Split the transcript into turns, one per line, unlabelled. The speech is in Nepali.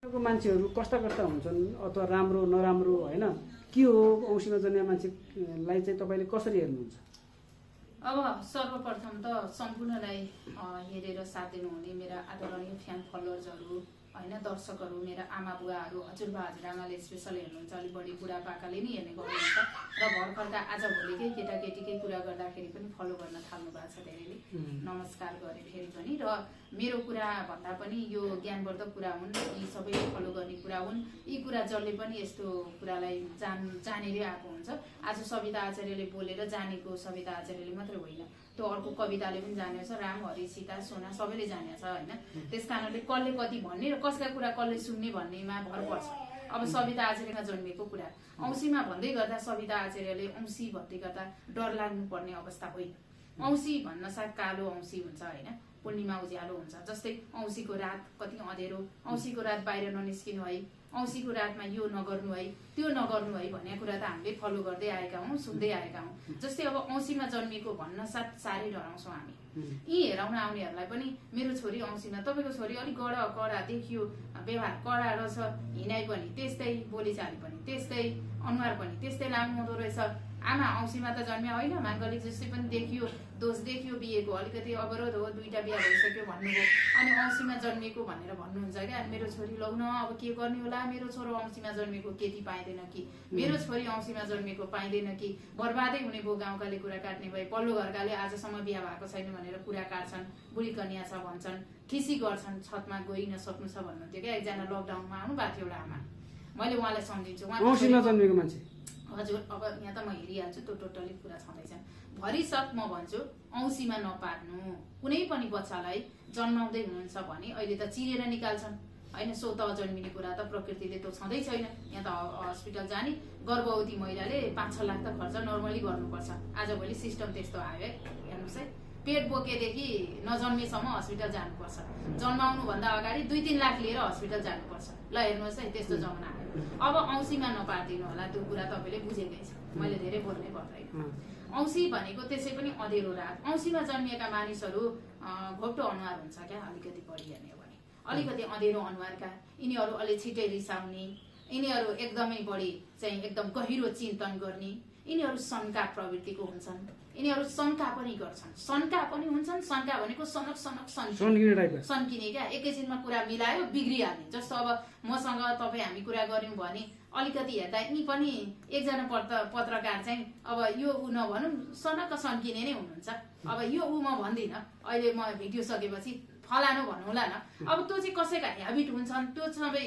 मान्छेहरू कस्ता कस्ता हुन्छन् अथवा राम्रो नराम्रो हैन के हो औँसीमा जन्मिया मान्छेलाई चाहिँ तपाईले कसरी हेर्नुहुन्छ?
अब सर्वप्रथम त सम्पूर्णलाई हेरेर साथ दिनुहुने मेरा आदरणीय फ्यान फलोवर्सहरू हैन, दर्शकहरू, मेरा आमा बुवाहरू, हजुरबा हजुरआमाले स्पेसल हेर्नुहुन्छ, अलिक बढी बुढापाकाले नि हेर्ने गर्नुहुन्छ र भर्खरका आजभोलिकै केटाकेटीकै कुरा गर्दाखेरि पनि फलो गर्न थाल्नु भएको छ धेरैले। नमस्कार गरे फेरि पनि। र मेरो कुरा भन्दा पनि यो ज्ञानवर्धक कुरा हुन्, यी सबैले फलो गर्ने कुरा हुन्। यी कुरा जसले पनि यस्तो कुरालाई जानेरै आएको हुन्छ। आज सविता आचार्यले बोलेर जानेको सविता आचार्यले मात्रै होइन, त्यो अर्को कविताले पनि जानेको छ, राम हरि सीता सोना सबैले जानेको छ हैन। त्यस कारणले कसले कति भन्ने र कसका कुरा कसले सुन्ने भन्नेमा भर पर्छ। अब सविता आचार्यमा जन्मिएको कुरा औँसीमा भन्दै गर्दा सविता आचार्यले औँसी भन्दै गर्दा डर लाग्नु पर्ने अवस्था होइन। औँसी भन्न साथ कालो औँसी हुन्छ हैन, पूर्णिमा उज्यालो हुन्छ। जस्तै औँसीको रात कति अँधेरो, औँसीको रात बाहिर ननिस्किनु है, औँसीको रातमा यो नगर्नु है, त्यो नगर्नु है भन्ने कुरा त हामीले फलो गर्दै आएका हौँ, सुन्दै आएका हौँ। जस्तै अब औँसीमा जन्मेको भन्न साथ साह्रै डराउँछौँ हामी। यी हेराउन आउनेहरूलाई पनि मेरो छोरी औँसीमा, तपाईँको छोरी अलिक कडा देखियो, व्यवहार कडा रहेछ, हिँडाइ पनि त्यस्तै, बोलीचाली पनि त्यस्तै, अनुहार पनि त्यस्तै लाग्नु हुँदो रहेछ। आमा औँसीमा त जन्मिया होइन, माङ्गलिक जस्तै पनि देखियो, दोष देखियो, बिहेको अलिकति अवरोध हो, 2टा बिहा भइसक्यो भन्नुभयो, अनि औँसीमा जन्मेको भनेर भन्नुहुन्छ क्या। अनि मेरो छोरी लौ न अब के गर्ने होला, मेरो छोरो औँसीमा जन्मेको केटी पाइँदैन कि, मेरो छोरी औँसीमा जन्मेको पाइँदैन कि, बर्बादै हुने भयो, गाउँकाले कुरा काट्ने भए, पल्लो घरकाले आजसम्म बिहा भएको छैन भनेर कुरा काट्छन्, बुढी कन्या छ भन्छन्, खिसी गर्छन्, छतमा गइ नसक्नु छ भन्नुहुन्थ्यो क्या। एकजना लकडाउनमा आउनु भएको थियो एउटा आमा, मैले उहाँलाई सम्झिन्छु।
औँसीमा जन्मेको मान्छे
हजुर, अब यहाँ त म हेरिहाल्छु, त्यो टोटली कुरा छँदैछन्। भरिसक म भन्छु औँसीमा नपार्नु। कुनै पनि बच्चालाई जन्माउँदै हुनुहुन्छ भने अहिले त चिरेर निकाल्छन् होइन, स्वत जन्मिने कुरा त प्रकृतिले त छँदै छैन। यहाँ त हस्पिटल जाने गर्भवती महिलाले 5-6 लाख त खर्च नर्मली गर्नुपर्छ। आजभोलि सिस्टम त्यस्तो आयो है, हेर्नुहोस् है। पेट बोकेदेखि नजन्मेसम्म हस्पिटल जानुपर्छ, जन्माउनु भन्दा अगाडि 2-3 लाख लिएर हस्पिटल जानुपर्छ। ल हेर्नुहोस् है, त्यस्तो जमाना आयो। अब औँसीमा नपारिदिनु होला, त्यो कुरा तपाईँले बुझेकै छ, मैले धेरै बोल्नै पर्दैन। औँसी भनेको त्यसै पनि अँधेरो रात। औँसीमा जन्मिएका मानिसहरू घोप्टो अनुहार हुन्छ क्या, अलिकति बढी हेर्ने हो भने, अलिकति अँधेरो अनुहारका, यिनीहरू अलि छिटै रिसाउने, यिनीहरू एकदमै बढी चाहिँ एकदम गहिरो चिन्तन गर्ने, यिनीहरू शङ्का प्रवृत्तिको हुन्छन्, यिनीहरू शङ्का पनि गर्छन्, शङ्का पनि हुन्छन्। शङ्का भनेको सनक सनक सन्किने क्या, एकैछिनमा कुरा मिलायो बिग्रिहाल्ने। जस्तो अब मसँग तपाईँ हामी कुरा गऱ्यौँ भने अलिकति हेर्दा यी पनि एकजना पत्रकार चाहिँ अब यो ऊ नभनौँ सनक सन्किने नै हुनुहुन्छ। अब यो ऊ म भन्दिनँ, अहिले म भिडियो सकेपछि फलानु भन्नुला न। अब त्यो चाहिँ कसैका ह्याबिट हुन्छन्, त्यो सबै